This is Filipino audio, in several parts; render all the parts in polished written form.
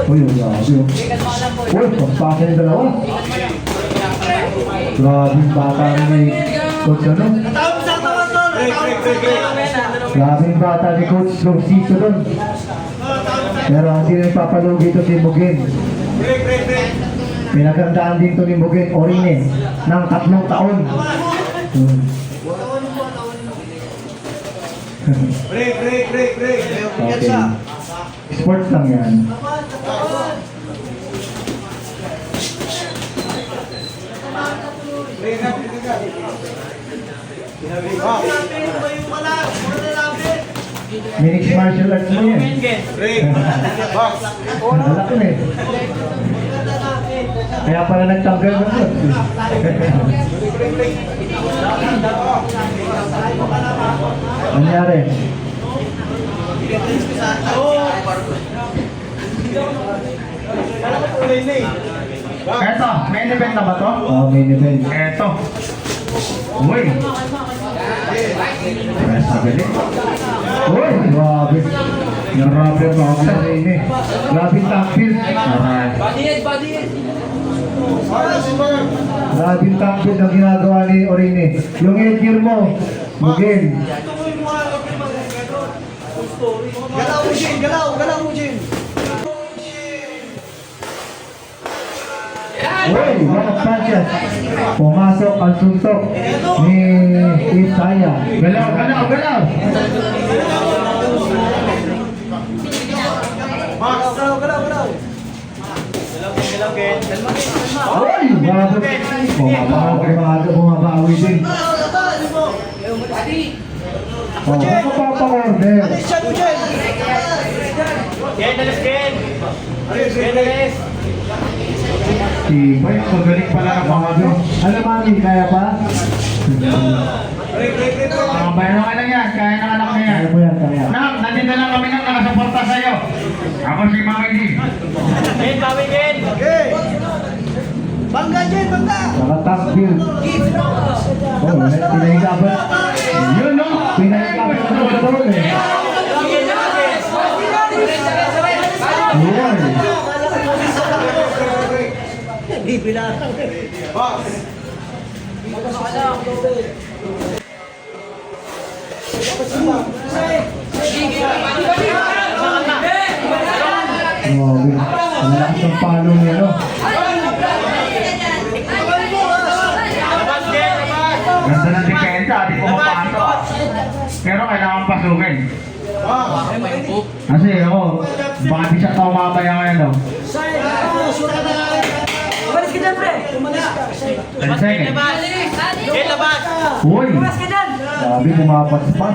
Uy, grabe. Uy, pagpasa yung dalawa. Grabe yung bata ni Coach ano. Grabe yung bata ni Coach Lomsito doon. Pero hindi na ipapalugi ito si Mugin. Pinagandaan din ito ni Mugin, Orine, ng 3 taon. Break. Okay. Sports lang yan. Mixed martial arts mo yan. Wala ko eh. Kaya pala nagtanggal ng blood. Nangyari? Eto, main event na ba to? Oo, main event. Eto. Uy. Press na galit. Uy, grabe. Grabe ang mga ini. Grabe ang tampil. Grabe ang tampil na ginagawa ni Orine. Yung headgear mo, Mugin. Galaw mo, Jim. Uy, mga punches. Pumasok ang suntok ni Isaya. Galaw. Galaw. Uy, grabe. Bumabawi din. Oh, kapapa-order. Uy, magaling pala ang mga doon. Ano mami, kaya pa? Mga bayan ka lang yan, kaya ng anak na yan. Kaya mo yan, kaya. Nak, nandito lang kami nang nakasuporta sa'yo. Ako si Mami D. Bangga, Jim, bangga. Nakatakbil. Oh, pinahiga ba? Yun, no? Pinahiga ba sa motor eh? Yun. Oh, ang lakas ng palo niya, no? Ganda ng depensa, di pumapasok. Pero kailangan pasukin. Kasi ako, baka di siya tumabaya ngayon, no? Umalis ka dyan, pre. 10 seconds. Uy! Umalis ka dyan. Sabi, pumapas pa.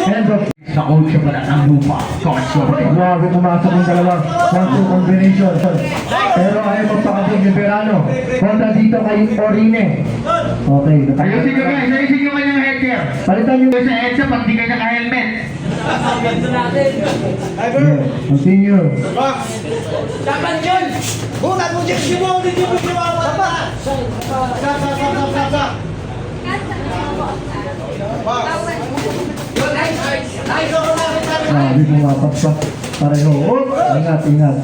End of. Sa coach siya pala ng lupa. Coach siya pala. Grabe, pumasok yung dalawa. 1-2 combination. Pero ayaw magpakasing ni Verano. Kontra dito kay Orine. Okay. Ayusin nyo guys, ayusin nyo kanyang headgear. Palitan nyo. Sa EDSA, pag di kayo naka-helmet. Yeah, continue. Dapat yun. Bukat mo, Jim. Jim mo, hindi mo siya. Sa. Grabe, pumapas pa. Pareho. Oh, ingat.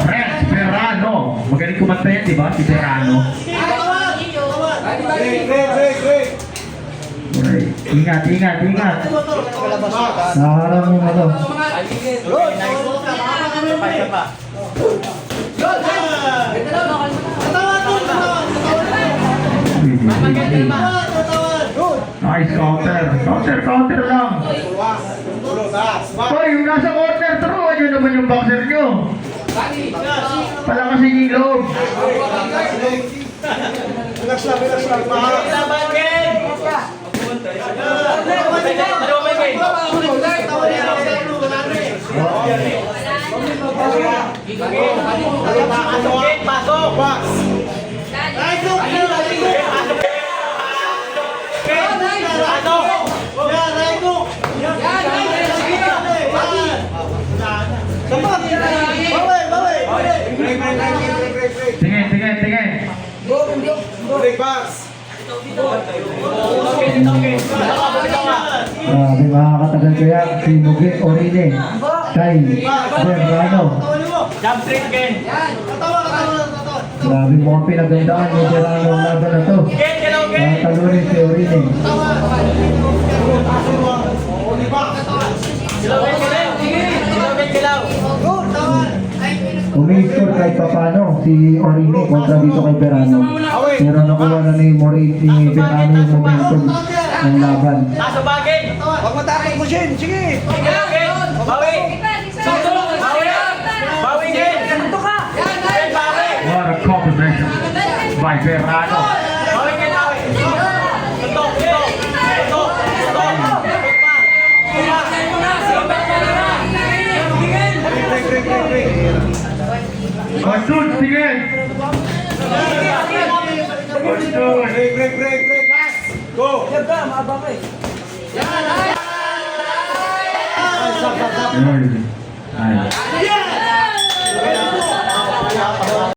Rex Verano. Magaling kumanta yan, di ba? Si Verano. Alright. Ingat. Nakaharang yung ano. Nice counter lang. Hoy, yung nasa corner, turuan nyo naman yung boxer nyo. Pala kasi yung loob. Relax lang. Laban, Ken! Pasok! Tingin, tingin, tingin. Break box. Grabe, makakatagal kaya si Mugi Orine kay Serrano. Jump trick, Ken. Grabe mga pinagandaan ni Serrano ang laban na to. Ken, hello, Ken. Talunin si Orine. Umi-score kahit papano si Orine kontra dito kay Verano. Pero nakuha na ni Verano yung momentum ng laban. Nasa bagay. Huwag matakot mo, Shin. Sige. Bawi. Bawi. Bawi, Ken. Ken, bawi. What a combination by Verano. Bawi, Ken, bawi. Tutok, tutok. Tutok, tutok. Masud, tingin. Masud. Break. Go. Ay.